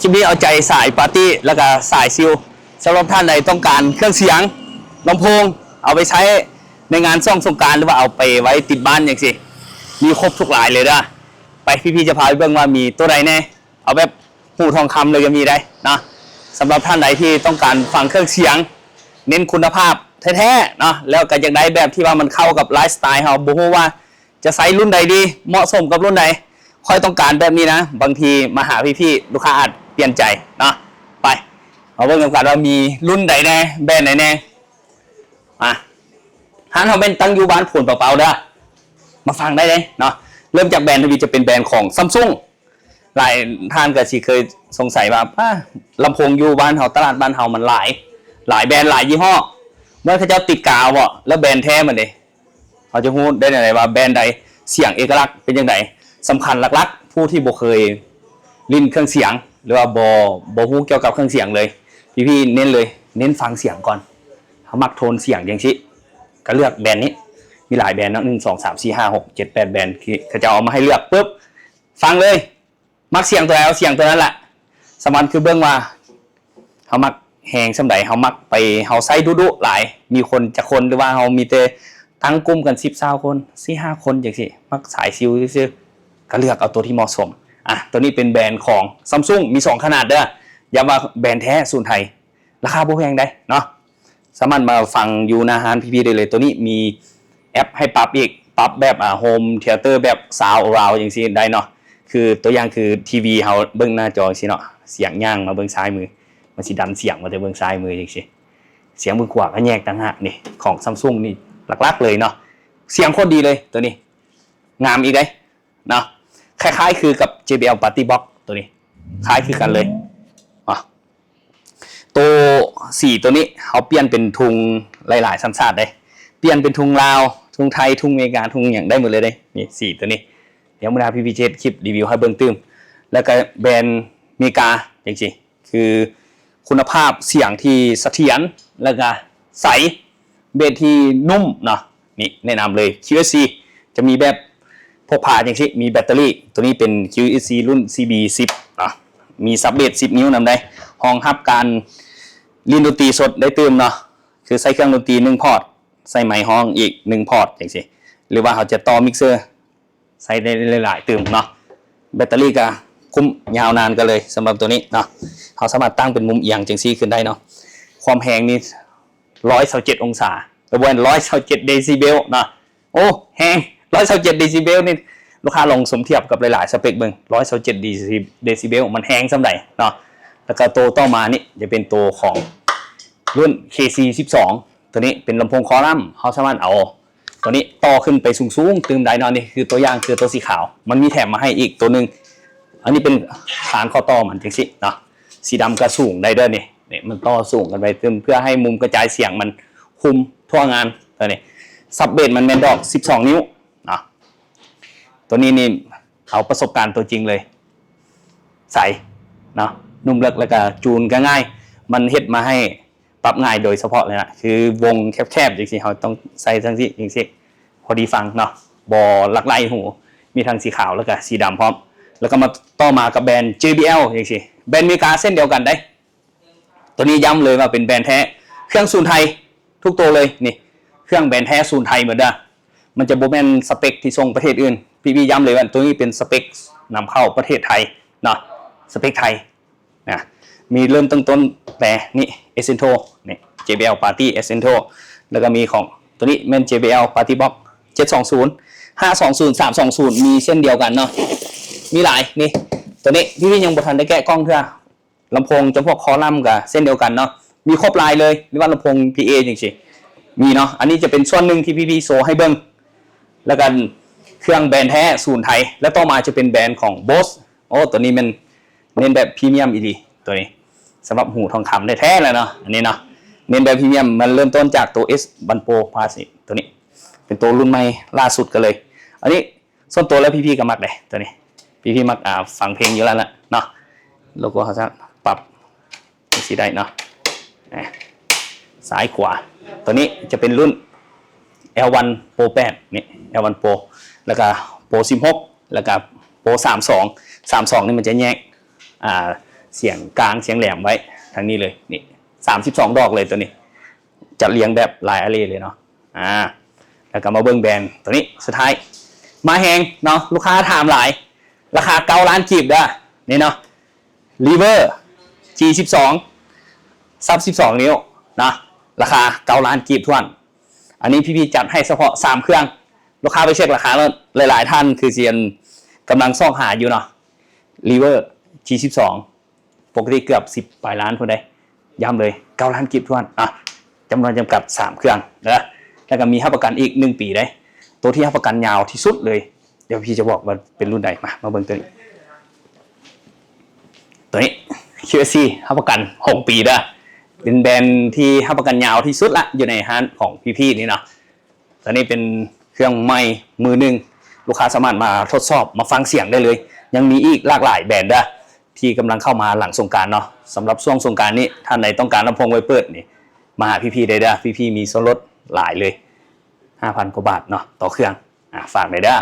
คลิปนี้เอาใจสายปาร์ตี้แล้วก็สายซิลสำหรับท่านใดต้องการเครื่องเสียงลำโพงเอาไปใช้ในงานซ่องสงกรานต์หรือว่าเอาไปไว้ติดบ้านอย่างสิมีครบทุกหลายเลยนะไปพี่ๆจะพาไปเบิ่งว่ามีตัวใดแน่เอาแบบหูทองคำเลยก็มีได้นะสำหรับท่านใดที่ต้องการฟังเครื่องเสียงเน้นคุณภาพแท้ๆเนาะแล้วก็อยากได้แบบที่ว่ามันเข้ากับไลฟ์สไตล์เราบ่ฮู้ว่าจะใช้รุ่นใดดีเหมาะสมกับรุ่นใดค่อยต้องการแบบนี้นะบางทีมาหาพี่ๆลูกค้าอาจเปลี่ยนใจเนาะไปเอาเบิ่งกันว่ามีรุ่นใดแน่แบรนด์ไหนแน่ร้านเราเป็นตั้งอยู่บ้านผลเปล่าๆเด้อมาฟังได้เลยเนาะเริ่มจากแบรนด์ทวีจะเป็นแบรนด์ของซัมซุงหลายท่านก็สิเคยสงสัยว่าลำโพงอยู่บ้านเฮาตลาดบ้านเฮามันหลายแบรนด์หลายยี่ห้อเมื่อเขาจะติดกาวบ่แล้วแบรนด์แท้มันดิเขาจะพูดได้ไหนว่าแบรนด์ใดเสียงเอกลักษณ์เป็นยังไงสำคัญหลักๆผู้ที่บ่เคยลิ้นเครื่องเสียงหรือว่าบ่ฮู้เกี่ยวกับเครื่องเสียงเลยพี่ๆเน้นเลยเน้นฟังเสียงก่อนเขามักโทนเสียงอย่างชิก็เลือกแบรนด์นี้มีหลายแบรนด์นะ1 2 3 4 5 6 7 8แบรนด์เขาจะเอามาให้เลือกปุ๊บฟังเลยมักเสียงตัวไหนเอาเสียงตัวนั้นแหละสำคัญคือเบื้องว่าเขามักแหงสำใดเขามักไปเขาใส่ดุๆหลายมีคนจะคนหรือว่าเขามีแต่ตั้งกลุ่มกัน10-20 คน4-5 คนอย่างสิมักสายซิลซื่อก็เลือกเอาตัวที่เหมาะสมตัวนี้เป็นแบรนด์ของ Samsung มี2ขนาดเด้อย้ำว่าแบรนด์แท้ศูนย์ไทยราคาบ่แพงได้เนาะสามารถมาฟังอยู่หน้าร้านพี่ๆได้เลยตัวนี้มีแอปให้ปรับอีกปรับแบบโฮมเทเตอร์แบบซาวด์ราวอย่างซี่ได้เนาะคือตัวอย่างคือทีวีเฮาเบิ่งหน้าจอสิเนาะเสียงย่างมาเบิ่งซ้ายมือมันสิดันเสียงมาแต่เบิ่งซ้ายมือจังซี่เสียงมือขวาก็แยกต่างหากนี่ของ Samsung นี่หลักๆเลยเนาะเสียงโคตรดีเลยตัวนี้งามอีกเด้เนาะคล้ายๆคือกับ JBL Party Box ตัวนี้คล้ายคือกันเลยตัวสีตัวนี้เขาเปลี่ยนเป็นทุงหลายๆสัญชาติได้เปลี่ยนเป็นทุงลาวทุงไทยทุงอเมริกาทุงอย่างได้หมดเลยได้นี่สีตัวนี้เดี๋ยวมาดาพี่พีเจคลิปรีวิวให้เบิ่งตื้มแล้วก็แบรนด์อเมริกาอย่างสิคือคุณภาพเสียงที่เสถียรแล้วก็ใสเบสที่นุ่มเนาะนี่แนะนำเลย QSC จะมีแบบพกพาอย่างสิมีแบตเตอรี่ตัวนี้เป็น QSC รุ่น CB10 มีซับเบส10 นิ้วนำได้ห้องรับการลิ้นดนตรีสดได้ตื้มเนาะคือใส่เครื่องดนตรี1 พอร์ตใส่ไมค์ห้องอีก1 พอร์ตอย่างสิหรือว่าเขาจะต่อมิกเซอร์ใส่ได้หลายๆตื้มเนาะแบตเตอรี่ก็คุ้มยาวนานกันเลยสำหรับตัวนี้เนาะเขาสามารถตั้งเป็นมุมเอียงจังซี่ขึ้นได้เนาะความแรงนี่127 องศากระบวน127 เดซิเบลเนาะโอ้แรง127 เดซิเบลนี่ลูกค้าลองสมเทียบกับหลายๆสเปคเบิ่ง127 เดซิเบลมันแรงส่ำใดเนาะแล้วก็ตัวต่อมานี่จะเป็นตัวของรุ่น KC12 ตัวนี้เป็นลำโพงคอลัมน์เขาสามารถเอาตัวนี้ต่อขึ้นไปสูงๆตื่มได้นอนนี่คือตัวอย่างคือตัวสีขาวมันมีแถมมาให้อีกตัวนึงอันนี้เป็นฐานข้อต่อมันจังสิเนาะสีดำก็สูงได้ด้วยนี่มันต่อสูงกันไปเพื่อให้มุมกระจายเสียงมันคุมทั่วงานตัวนี้ซับเบสมันแมนดอก12 นิ้วเนาะตัวนี้นี่เอาประสบการณ์ตัวจริงเลยใสเนาะนุ่มเลิกแล้วก็จูนก็ง่ายมันเฮ็ดมาให้ปรับง่ายโดยเฉพาะเลยนะคือวงแคบๆจังซี่เขาต้องใส่ทั้งจังซี่พอดีฟังเนาะบ่ลักไล่หูมีทั้งสีขาวแล้วก็สีดำพร้อมแล้วก็มาต่อมากับแบรนด์ JBL อย่างซี่แบรนด์อเมริกาเส้นเดียวกันได้ตัวนี้ย้ำเลยว่าเป็นแบรนด์แท้เครื่องศูนย์ไทยทุกตัวเลยนี่เครื่องแบรนด์แท้ศูนย์ไทยเหมือนเดิมมันจะบ่แม่นสเปคที่ส่งประเทศอื่นพี่ย้ำเลยว่าตัวนี้เป็นสเปคนำเข้าประเทศไทยเนาะสเปคไทยนะมีเริ่มต้นแต่นี่ Essento นี่ JBL Party Essento แล้วก็มีของตัวนี้แม่น JBL Party Box 720 520 320มีเส้นเดียวกันเนาะมีหลายนี่ตัวนี้พี่ยังบ่ทันได้แกะกล้องเท่าลำโพงจำพวกคอลัมน์กับเส้นเดียวกันเนาะมีครบลายเลยหรือว่าลำโพง PA จริงๆมีเนาะอันนี้จะเป็นส่วนหนึ่งที่พี่โซให้เบิ่งแล้วกันเครื่องแบรนด์แท้ศูนย์ไทยแล้วต่อมาจะเป็นแบรนด์ของ Bose โอ้ตัวนี้มันเน้นแบบพรีเมียมอีดีตัวนี้สำหรับหูทองคำได้แท้เลยเนาะอันนี้เนาะเน้นแบบพรีเมียมมันเริ่มต้นจากตัว S Band Pro Plus ตัวนี้เป็นตัวรุ่นใหม่ล่าสุดกันเลยอันนี้ส่วนตัวแล้วพี่ก็มักเลยตัวนี้พี่มักฟังเพลงอยู่แล้วเนาะโลโก้เขาจะปรับสีได้เนาะซ้ายขวาตัวนี้จะเป็นรุ่น L1 Pro 8นี่ L1 Pro แล้วก็ Pro 16แล้วก็ Pro 32นี่มันจะแยก เสียงกลางเสียงแหลมไว้ทางนี้เลยนี่32 ดอกเลยตัวนี้จะเรียงแบบลายอะเรเลยเนาะแล้วก็มาเบิ้งแบรนด์ตัวนี้สุดท้ายมาแหงเนาะลูกค้าถามหลายราคา9 ล้านกีบเด้อนี่เนาะรีเวอร์ G12 ซับ12 นิ้วนะราคา9 ล้านกีบทวนอันนี้พี่จัดให้เฉพาะ3 เครื่องลูกค้าไปเช็คราคาแล้วหลายๆท่านคือเซียนกำลังซ่องหาอยู่เนาะรีเวอร์ G12 ปกติเกือบ10 ปลายล้านคนใดย้ำเลย9 ล้านกีบทวนจำนวนจำกัด3 เครื่องนะแล้วก็มีให้ประกันอีก1 ปีได้ตัวที่ให้ประกันยาวที่สุดเลยเดี๋ยวพี่จะบอกว่าเป็นรุ่นใดมาเบิ่งตัวนี้ QSC ให้ประกัน6 ปีได้เป็นแบรนด์ที่ให้ประกันยาวที่สุดละอยู่ในห้างของพี่ๆนี่เนาะตัวนี้เป็นเครื่องใหม่มือหนึ่งลูกค้าสามารถมาทดสอบมาฟังเสียงได้เลยยังมีอีกหลากหลายแบรนด์ได้ที่กำลังเข้ามาหลังสงกรานต์เนาะสำหรับช่วงสงกรานต์นี้ท่านใดต้องการลำโพงไวเปิดนี่มาหาพี่ๆได้พี่ๆมีส่วนลดหลายเลย 5,000 กว่าบาทเนาะต่อเครื่องฝากหน่อยเด้อ